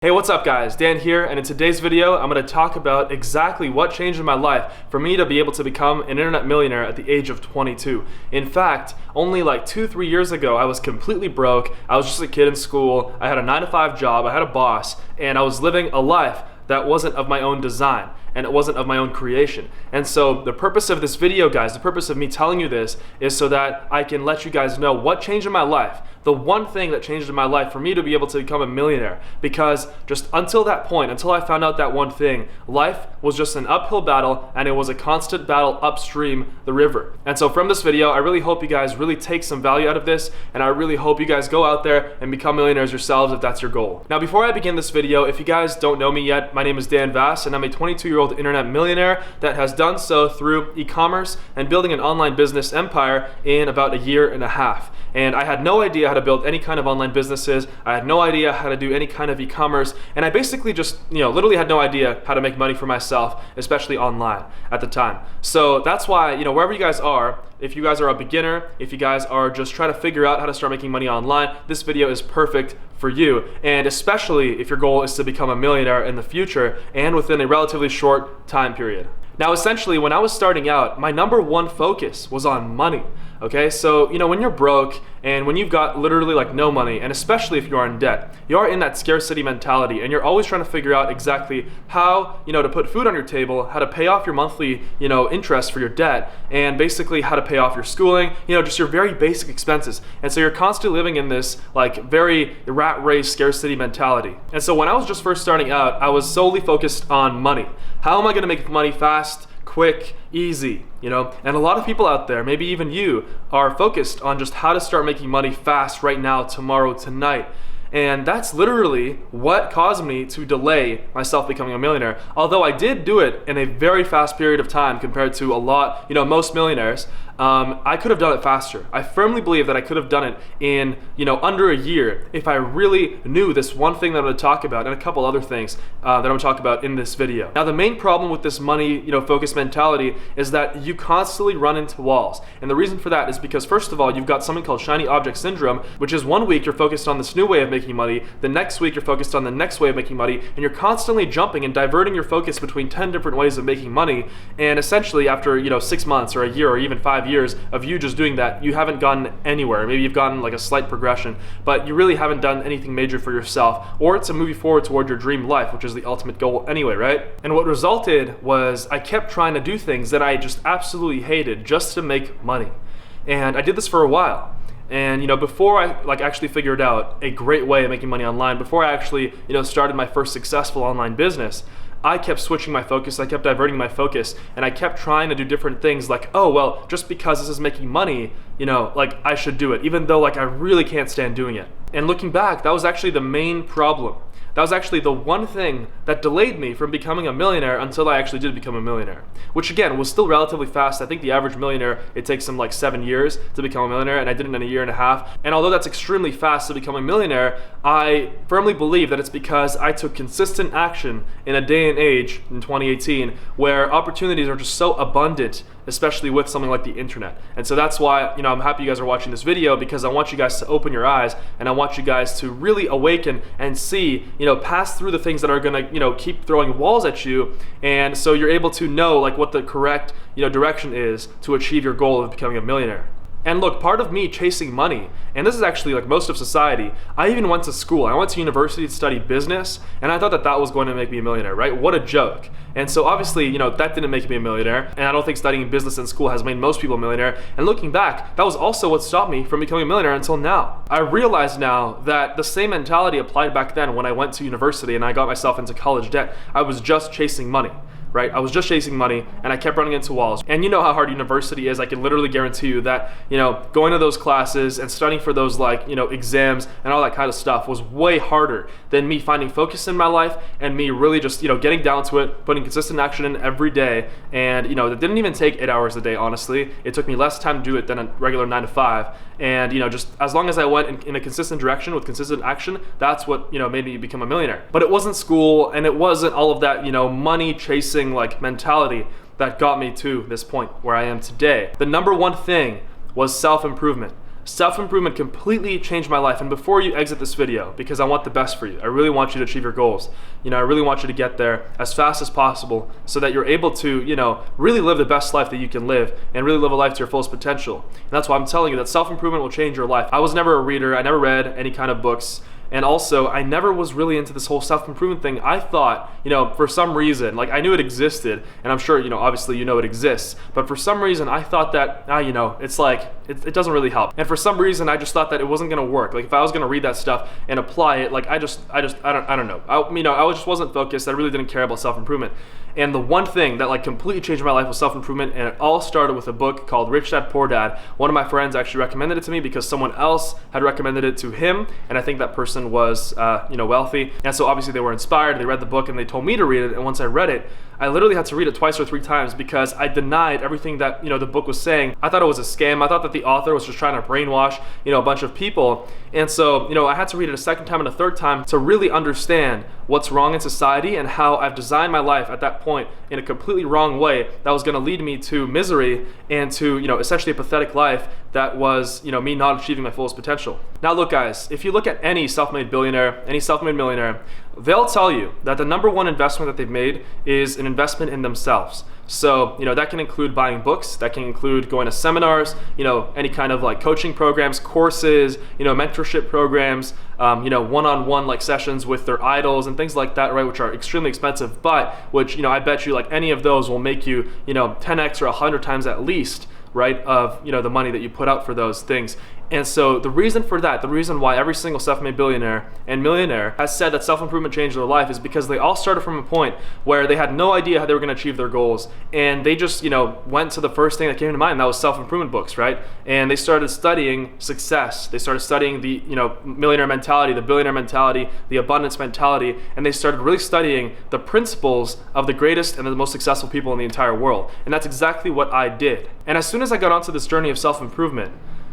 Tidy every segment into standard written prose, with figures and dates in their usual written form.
Hey, what's up guys? Dan here, and in today's video I'm going to talk about exactly what changed in my life for me to be able to become an internet millionaire at the age of 22. In fact, only like 2-3 years ago I was completely broke. I was just a kid in school. I had a 9-to-5 job, I had a boss, and I was living a life that wasn't of my own design, and it wasn't of my own creation. And so the purpose of this video, guys, the purpose of me telling you this is so that I can let you guys know what changed in my life. The one thing that changed in my life for me to be able to become a millionaire, because just until that point, until I found out that one thing, life was just an uphill battle, and it was a constant battle upstream the river. And so from this video, I really hope you guys really take some value out of this, and I really hope you guys go out there and become millionaires yourselves if that's your goal. Now, before I begin this video, if you guys don't know me yet, my name is Dan Vass, and I'm a 22-year-old internet millionaire that has done so through e-commerce and building an online business empire in about 1.5 years. And I had no idea how to build any kind of online businesses. I had no idea how to do any kind of e-commerce, and I basically just, literally had no idea how to make money for myself, especially online at the time. So that's why, wherever you guys are, if you guys are a beginner, if you guys are just trying to figure out how to start making money online, this video is perfect for you. And especially if your goal is to become a millionaire in the future and within a relatively short time period. Now, essentially, when I was starting out, my number one focus was on money. Okay, so when you're broke and when you've got literally like no money, and especially if you are in debt, you are in that scarcity mentality, and you're always trying to figure out exactly how to put food on your table, how to pay off your monthly interest for your debt, and basically how to pay off your schooling, just your very basic expenses. And so you're constantly living in this like very rat race scarcity mentality. And so when I was just first starting out, I was solely focused on money. How am I going to make money fast, quick, easy, and a lot of people out there, maybe even you, are focused on just how to start making money fast right now, tomorrow, tonight. And that's literally what caused me to delay myself becoming a millionaire. Although I did do it in a very fast period of time compared to a lot, most millionaires, I could have done it faster. I firmly believe that I could have done it in, under 1 year if I really knew this one thing that I'm going to talk about and a couple other things that I'm going to talk about in this video. Now, the main problem with this money, focused mentality is that you constantly run into walls. And the reason for that is because, first of all, you've got something called shiny object syndrome, which is 1 week you're focused on this new way of making money, the next week you're focused on the next way of making money, and you're constantly jumping and diverting your focus between 10 different ways of making money. And essentially after 6 months or 1 year or even 5 years of you just doing that, you haven't gotten anywhere. Maybe you've gotten like a slight progression, but you really haven't done anything major for yourself or to move you forward toward your dream life, which is the ultimate goal anyway, right? And what resulted was I kept trying to do things that I just absolutely hated just to make money. And I did this for a while. And before I actually figured out a great way of making money online, before I actually started my first successful online business, I kept switching my focus, I kept diverting my focus, and I kept trying to do different things like, oh, well, just because this is making money, I should do it, even though I really can't stand doing it. And looking back, that was actually the main problem. That was actually the one thing that delayed me from becoming a millionaire until I actually did become a millionaire. Which again, was still relatively fast. I think the average millionaire, it takes them like 7 years to become a millionaire, and I did it in 1.5 years. And although that's extremely fast to become a millionaire, I firmly believe that it's because I took consistent action in a day and age in 2018 where opportunities are just so abundant, especially with something like the internet. And so that's why, I'm happy you guys are watching this video, because I want you guys to open your eyes, and I want you guys to really awaken and see, pass through the things that are gonna, keep throwing walls at you, and so you're able to know what the correct, direction is to achieve your goal of becoming a millionaire. And look, part of me chasing money, and this is actually like most of society, I even went to school. I went to university to study business, and I thought that that was going to make me a millionaire, right? What a joke. And so obviously, that didn't make me a millionaire, and I don't think studying business in school has made most people a millionaire. And looking back, that was also what stopped me from becoming a millionaire until now. I realize now that the same mentality applied back then when I went to university and I got myself into college debt. I was just chasing money. Right? I was just chasing money, and I kept running into walls. And you know how hard university is. I can literally guarantee you that, going to those classes and studying for those exams and all that kind of stuff was way harder than me finding focus in my life and me really just, getting down to it, putting consistent action in every day. And, it didn't even take 8 hours a day, honestly. It took me less time to do it than a regular 9-to-5. And, just as long as I went in a consistent direction with consistent action, that's what, made me become a millionaire. But it wasn't school, and it wasn't all of that, money chasing mentality that got me to this point where I am today. The number one thing was self-improvement. Self-improvement completely changed my life. And before you exit this video, because I want the best for you, I really want you to achieve your goals. I really want you to get there as fast as possible so that you're able to, really live the best life that you can live and really live a life to your fullest potential. And that's why I'm telling you that self-improvement will change your life. I was never a reader. I never read any kind of books. And also, I never was really into this whole self-improvement thing. I thought, for some reason, like I knew it existed, and I'm sure, obviously it exists, but for some reason I thought that, it's like, it doesn't really help. And for some reason I just thought that it wasn't gonna work. Like if I was gonna read that stuff and apply it, like I don't know. I just wasn't focused. I really didn't care about self-improvement. And the one thing that like completely changed my life was self-improvement, and it all started with a book called Rich Dad Poor Dad. One of my friends actually recommended it to me because someone else had recommended it to him, and I think that person was wealthy, and so obviously they were inspired. They read the book and they told me to read it, and once I read it, I literally had to read it twice or three times because I denied everything that the book was saying. I thought it was a scam. I thought that the author was just trying to brainwash a bunch of people, and so I had to read it a second time and a third time to really understand what's wrong in society and how I've designed my life at that point in a completely wrong way that was going to lead me to misery and to essentially a pathetic life that was me not achieving my fullest potential. Now look guys, if you look at any self-made billionaire, any self-made millionaire, they'll tell you that the number one investment that they've made is an investment in themselves. So, that can include buying books, that can include going to seminars, any kind of like coaching programs, courses, mentorship programs, one-on-one like sessions with their idols and things like that, right, which are extremely expensive, but which, I bet you like any of those will make you, 10x or 100 times at least, right, of the money that you put out for those things. And so the reason for that, the reason why every single self-made billionaire and millionaire has said that self-improvement changed their life is because they all started from a point where they had no idea how they were going to achieve their goals, and they just went to the first thing that came to mind, and that was self-improvement books, right? And they started studying success. They started studying the millionaire mentality, the billionaire mentality, the abundance mentality, and they started really studying the principles of the greatest and the most successful people in the entire world. And that's exactly what I did. And as soon as I got onto this journey of self-improvement,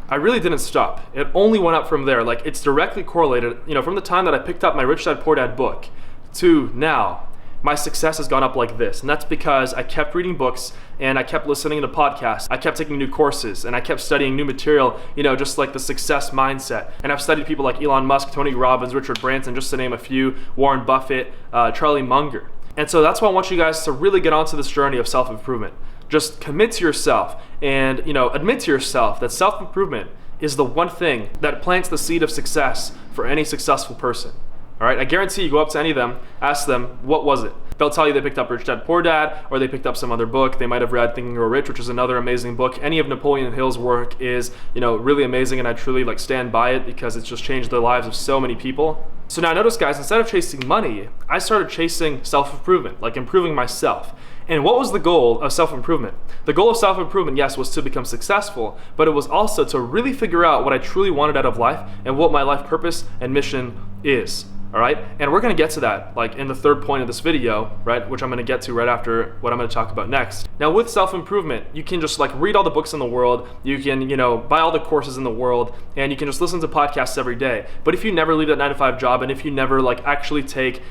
I really didn't stop. It only went up from there. Like it's directly correlated, from the time that I picked up my Rich Dad Poor Dad book to now, my success has gone up like this. And that's because I kept reading books and I kept listening to podcasts. I kept taking new courses and I kept studying new material, just like the success mindset. And I've studied people like Elon Musk, Tony Robbins, Richard Branson, just to name a few, Warren Buffett, Charlie Munger. And so that's why I want you guys to really get onto this journey of self-improvement. Just commit to yourself and admit to yourself that self-improvement is the one thing that plants the seed of success for any successful person. All right, I guarantee you go up to any of them, ask them, what was it? They'll tell you they picked up Rich Dad Poor Dad, or they picked up some other book. They might have read Think and Grow Rich, which is another amazing book. Any of Napoleon Hill's work is really amazing, and I truly stand by it because it's just changed the lives of so many people. So now notice guys, instead of chasing money, I started chasing self-improvement, like improving myself. And what was the goal of self-improvement? The goal of self-improvement, yes, was to become successful, but it was also to really figure out what I truly wanted out of life and what my life purpose and mission is. All right, and we're gonna get to that like in the third point of this video, right, which I'm gonna get to right after what I'm gonna talk about next. Now with self-improvement, you can just like read all the books in the world, you can buy all the courses in the world, and you can just listen to podcasts every day. But if you never leave that 9-to-5 job, and if you never like actually take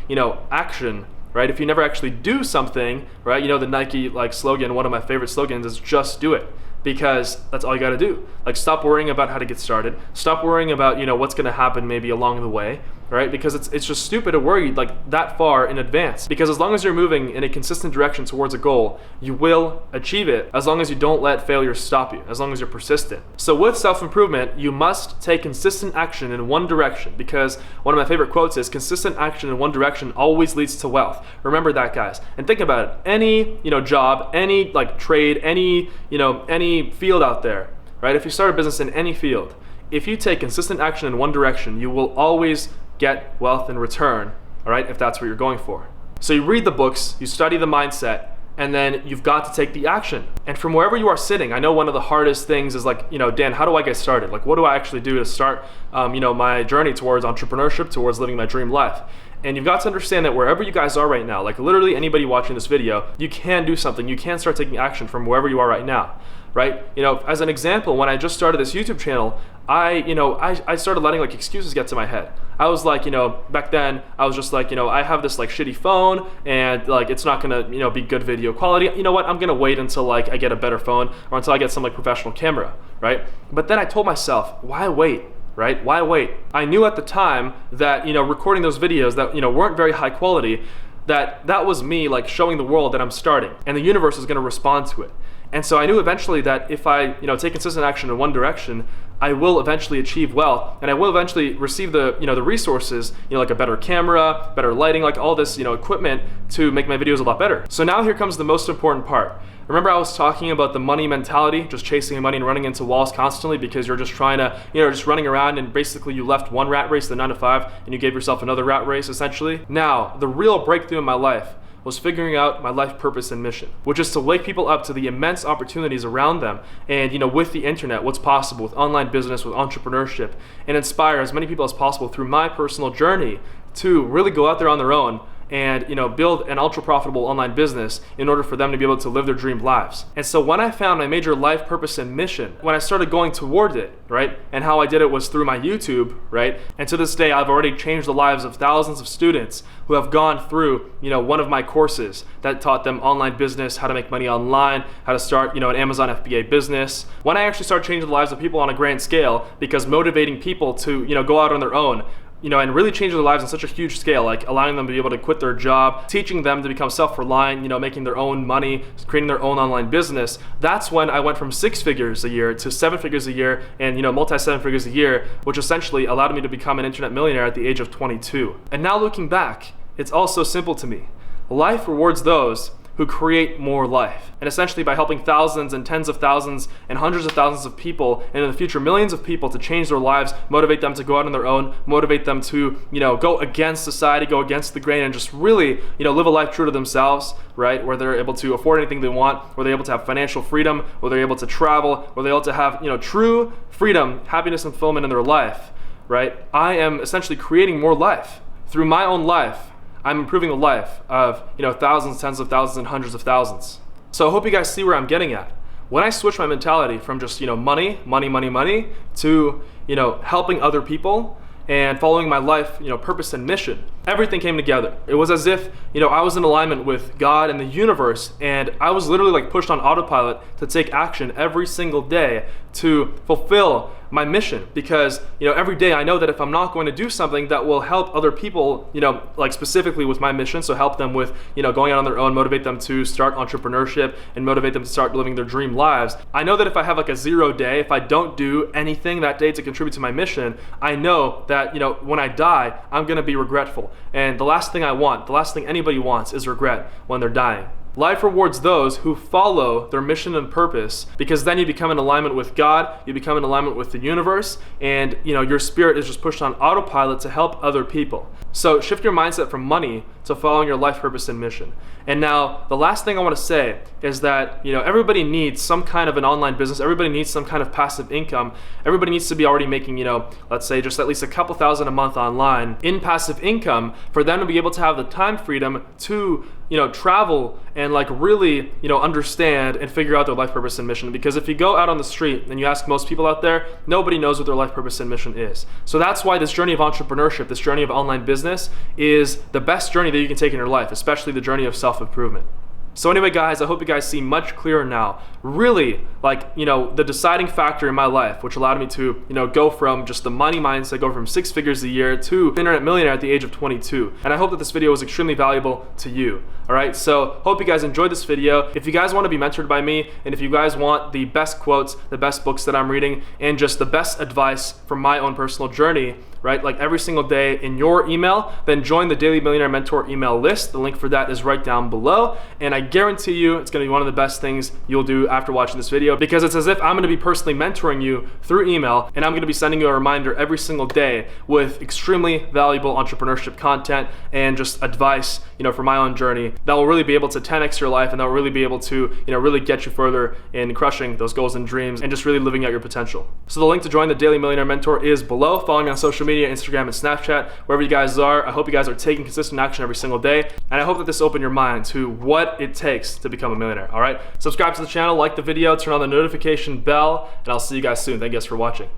action, right, if you never actually do something, right, the Nike like slogan, one of my favorite slogans is just do it. Because that's all you got to do. Like stop worrying about how to get started. Stop worrying about what's going to happen maybe along the way, right? Because it's just stupid to worry like that far in advance. Because as long as you're moving in a consistent direction towards a goal, you will achieve it as long as you don't let failure stop you, as long as you're persistent. So with self-improvement, you must take consistent action in one direction, because one of my favorite quotes is consistent action in one direction always leads to wealth. Remember that, guys. And think about it. Any job, any like trade, any field out there, right? If you start a business in any field, if you take consistent action in one direction, you will always get wealth in return, all right, if that's what you're going for. So you read the books, you study the mindset, and then you've got to take the action. And from wherever you are sitting, I know one of the hardest things is like, Dan, how do I get started? Like, what do I actually do to start, my journey towards entrepreneurship, towards living my dream life? And you've got to understand that wherever you guys are right now, like literally anybody watching this video, you can do something. You can start taking action from wherever you are right now, right? As an example, when I just started this YouTube channel, I started letting like excuses get to my head. I was like, back then I was just like, I have this like shitty phone and like it's not gonna, be good video quality. You know what? I'm gonna wait until like I get a better phone or until I get some like professional camera, right? But then I told myself, why wait? Right? Why wait? I knew at the time that, recording those videos that, weren't very high quality, that was me like showing the world that I'm starting and the universe is gonna respond to it. And so I knew eventually that if I, take consistent action in one direction, I will eventually achieve wealth, and I will eventually receive the, the resources, like a better camera, better lighting, like all this, equipment to make my videos a lot better. So now here comes the most important part. Remember I was talking about the money mentality, just chasing money and running into walls constantly because you're just trying to, just running around and basically you left one rat race, the 9 to 5, and you gave yourself another rat race essentially. Now, the real breakthrough in my life was figuring out my life purpose and mission, which is to wake people up to the immense opportunities around them and, with the internet, what's possible with online business, with entrepreneurship, and inspire as many people as possible through my personal journey to really go out there on their own and build an ultra profitable online business in order for them to be able to live their dream lives. And so when I found my major life purpose and mission, when I started going toward it, right, and how I did it was through my YouTube, right, and to this day I've already changed the lives of thousands of students who have gone through one of my courses that taught them online business, how to make money online, how to start an Amazon FBA business. When I actually started changing the lives of people on a grand scale, because motivating people to go out on their own, and really change their lives on such a huge scale, like allowing them to be able to quit their job, teaching them to become self-reliant, making their own money, creating their own online business. That's when I went from 6 figures a year to 7 figures a year and, multi-7 figures a year, which essentially allowed me to become an internet millionaire at the age of 22. And now looking back, it's all so simple to me. Life rewards those who create more life. And essentially by helping thousands and tens of thousands and hundreds of thousands of people, and in the future millions of people, to change their lives, motivate them to go out on their own, motivate them to go against society, go against the grain, and just really live a life true to themselves, right? Where they're able to afford anything they want, where they're able to have financial freedom, where they're able to travel, where they're able to have true freedom, happiness, and fulfillment in their life, right? I am essentially creating more life through my own life. I'm improving the life of thousands, tens of thousands, and hundreds of thousands. So I hope you guys see where I'm getting at. When I switched my mentality from just money to helping other people and following my life purpose and mission, everything came together. It was as if I was in alignment with God and the universe, and I was literally like pushed on autopilot to take action every single day to fulfill my mission, because every day I know that if I'm not going to do something that will help other people, like specifically with my mission, so help them with going out on their own, motivate them to start entrepreneurship and motivate them to start living their dream lives, I know that if I have like a 0 day, if I don't do anything that day to contribute to my mission, I know that when I die, I'm gonna be regretful. And the last thing I want, the last thing anybody wants, is regret when they're dying. Life rewards those who follow their mission and purpose, because then you become in alignment with God, you become in alignment with the universe, and your spirit is just pushed on autopilot to help other people. So shift your mindset from money to following your life purpose and mission. And now the last thing I want to say is that everybody needs some kind of an online business. Everybody needs some kind of passive income. Everybody needs to be already making let's say just at least a couple thousand a month online in passive income for them to be able to have the time freedom to travel and like really understand and figure out their life purpose and mission. Because if you go out on the street and you ask most people out there, nobody knows what their life purpose and mission is. So that's why this journey of entrepreneurship, this journey of online business, is the best journey that you can take in your life, especially the journey of self-improvement. So anyway, guys, I hope you guys see much clearer now. Really, like, the deciding factor in my life, which allowed me to, go from just the money mindset, go from 6 figures a year to internet millionaire at the age of 22. And I hope that this video was extremely valuable to you. All right, so hope you guys enjoyed this video. If you guys want to be mentored by me, and if you guys want the best quotes, the best books that I'm reading, and just the best advice from my own personal journey, right, like every single day in your email, then join the Daily Millionaire Mentor email list. The link for that is right down below. And I guarantee you it's going to be one of the best things you'll do after watching this video, because it's as if I'm going to be personally mentoring you through email, and I'm going to be sending you a reminder every single day with extremely valuable entrepreneurship content and just advice, for my own journey that will really be able to 10x your life, and that will really be able to, really get you further in crushing those goals and dreams and just really living out your potential. So the link to join the Daily Millionaire Mentor is below. Follow me on social media media, Instagram and Snapchat, wherever you guys are. I hope you guys are taking consistent action every single day, and I hope that this opened your mind to what it takes to become a millionaire, all right? Subscribe to the channel, like the video, turn on the notification bell, and I'll see you guys soon. Thank you guys for watching.